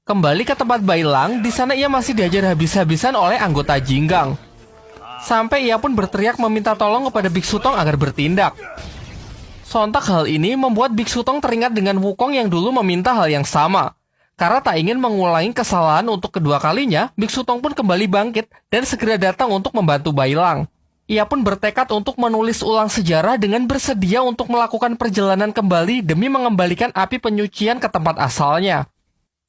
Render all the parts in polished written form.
Kembali ke tempat Bailang, di sana ia masih diajar habis-habisan oleh anggota Jinggang. Sampai ia pun berteriak meminta tolong kepada Biksu Tong agar bertindak. Sontak hal ini membuat Biksu Tong teringat dengan Wukong yang dulu meminta hal yang sama. Karena tak ingin mengulangi kesalahan untuk kedua kalinya, Biksu Tong pun kembali bangkit dan segera datang untuk membantu Bailang. Ia pun bertekad untuk menulis ulang sejarah dengan bersedia untuk melakukan perjalanan kembali demi mengembalikan api penyucian ke tempat asalnya.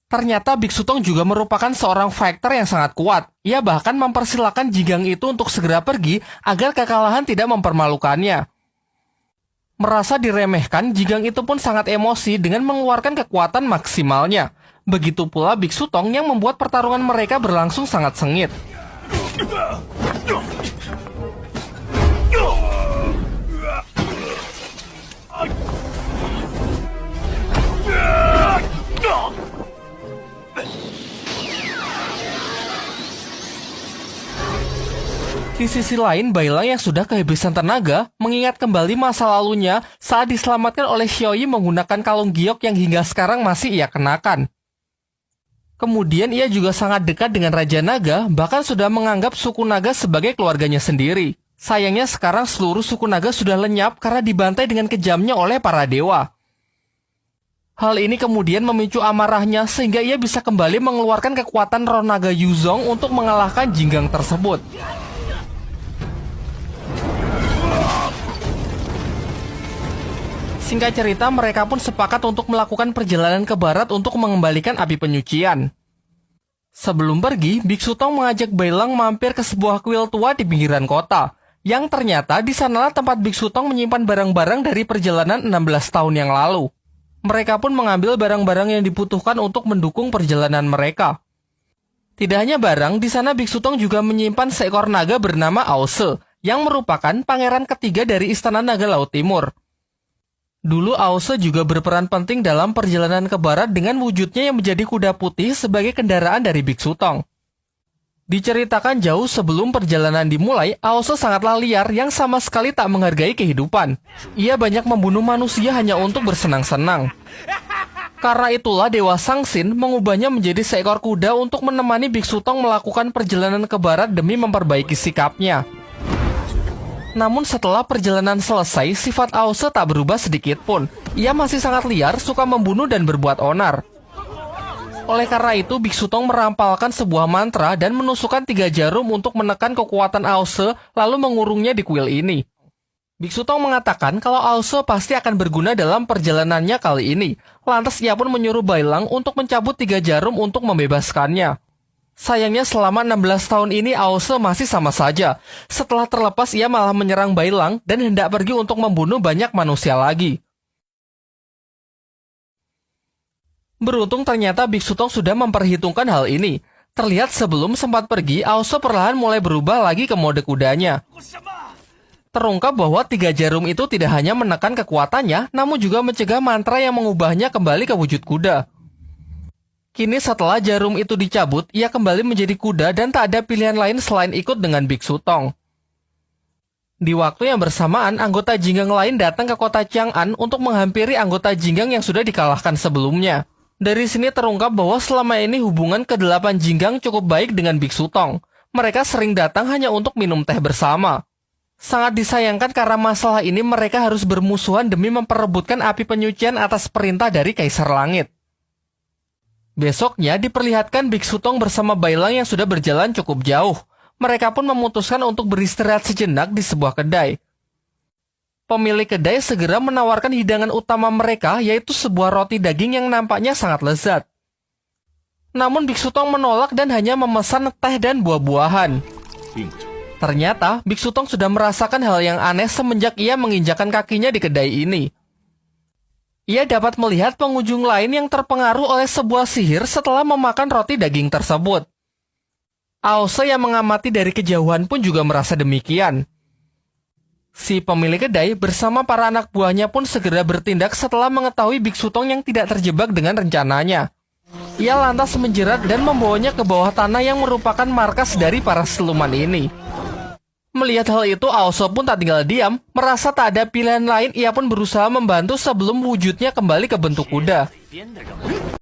Ternyata Biksu Tong juga merupakan seorang fighter yang sangat kuat. Ia bahkan mempersilahkan Jinggang itu untuk segera pergi agar kekalahan tidak mempermalukannya. Merasa diremehkan, Jinggang itu pun sangat emosi dengan mengeluarkan kekuatan maksimalnya. Begitu pula Biksu Tong yang membuat pertarungan mereka berlangsung sangat sengit. Di sisi lain, Bailang yang sudah kehabisan tenaga mengingat kembali masa lalunya saat diselamatkan oleh Xiaoyi menggunakan kalung giok yang hingga sekarang masih ia kenakan. Kemudian ia juga sangat dekat dengan Raja Naga, bahkan sudah menganggap suku naga sebagai keluarganya sendiri. Sayangnya sekarang seluruh suku naga sudah lenyap karena dibantai dengan kejamnya oleh para dewa. Hal ini kemudian memicu amarahnya sehingga ia bisa kembali mengeluarkan kekuatan roh naga Yuzong untuk mengalahkan Jinggang tersebut. Singkat cerita, mereka pun sepakat untuk melakukan perjalanan ke barat untuk mengembalikan api penyucian. Sebelum pergi, Biksu Tong mengajak Bailang mampir ke sebuah kuil tua di pinggiran kota, yang ternyata di sanalah tempat Biksu Tong menyimpan barang-barang dari perjalanan 16 tahun yang lalu. Mereka pun mengambil barang-barang yang dibutuhkan untuk mendukung perjalanan mereka. Tidak hanya barang, di sana Biksu Tong juga menyimpan seekor naga bernama Aose, yang merupakan pangeran ketiga dari Istana Naga Laut Timur. Dulu Aose juga berperan penting dalam perjalanan ke barat dengan wujudnya yang menjadi kuda putih sebagai kendaraan dari Biksu Tong. Diceritakan jauh sebelum perjalanan dimulai, Aose sangatlah liar yang sama sekali tak menghargai kehidupan. Ia banyak membunuh manusia hanya untuk bersenang-senang. Karena itulah Dewa Sangsin mengubahnya menjadi seekor kuda untuk menemani Biksu Tong melakukan perjalanan ke barat demi memperbaiki sikapnya. Namun setelah perjalanan selesai, sifat Aose tak berubah sedikit pun. Ia masih sangat liar, suka membunuh dan berbuat onar. Oleh karena itu, Biksu Tong merampalkan sebuah mantra dan menusukkan 3 jarum untuk menekan kekuatan Aose, lalu mengurungnya di kuil ini. Biksu Tong mengatakan kalau Aose pasti akan berguna dalam perjalanannya kali ini. Lantas ia pun menyuruh Bailang untuk mencabut 3 jarum untuk membebaskannya. Sayangnya selama 16 tahun ini Aose masih sama saja. Setelah terlepas ia malah menyerang Bailang dan hendak pergi untuk membunuh banyak manusia lagi. Beruntung ternyata Biksu Tong sudah memperhitungkan hal ini. Terlihat sebelum sempat pergi, Aose perlahan mulai berubah lagi ke mode kudanya. Terungkap bahwa 3 jarum itu tidak hanya menekan kekuatannya, namun juga mencegah mantra yang mengubahnya kembali ke wujud kuda. Kini setelah jarum itu dicabut, ia kembali menjadi kuda dan tak ada pilihan lain selain ikut dengan Biksu Tong. Di waktu yang bersamaan, anggota Jinggang lain datang ke kota Chang'an untuk menghampiri anggota Jinggang yang sudah dikalahkan sebelumnya. Dari sini terungkap bahwa selama ini hubungan ke-8 Jinggang cukup baik dengan Biksu Tong. Mereka sering datang hanya untuk minum teh bersama. Sangat disayangkan karena masalah ini mereka harus bermusuhan demi memperebutkan api penyucian atas perintah dari Kaisar Langit. Besoknya diperlihatkan Biksu Tong bersama Bailang yang sudah berjalan cukup jauh. Mereka pun memutuskan untuk beristirahat sejenak di sebuah kedai. Pemilik kedai segera menawarkan hidangan utama mereka, yaitu sebuah roti daging yang nampaknya sangat lezat. Namun Biksu Tong menolak dan hanya memesan teh dan buah-buahan. Ternyata Biksu Tong sudah merasakan hal yang aneh semenjak ia menginjakan kakinya di kedai ini. Ia dapat melihat pengunjung lain yang terpengaruh oleh sebuah sihir setelah memakan roti daging tersebut. Aose yang mengamati dari kejauhan pun juga merasa demikian. Si pemilik kedai bersama para anak buahnya pun segera bertindak setelah mengetahui Biksu Tong yang tidak terjebak dengan rencananya. Ia lantas menjerat dan membawanya ke bawah tanah yang merupakan markas dari para siluman ini. Melihat hal itu, Aose pun tak tinggal diam. Merasa tak ada pilihan lain, ia pun berusaha membantu sebelum wujudnya kembali ke bentuk kuda.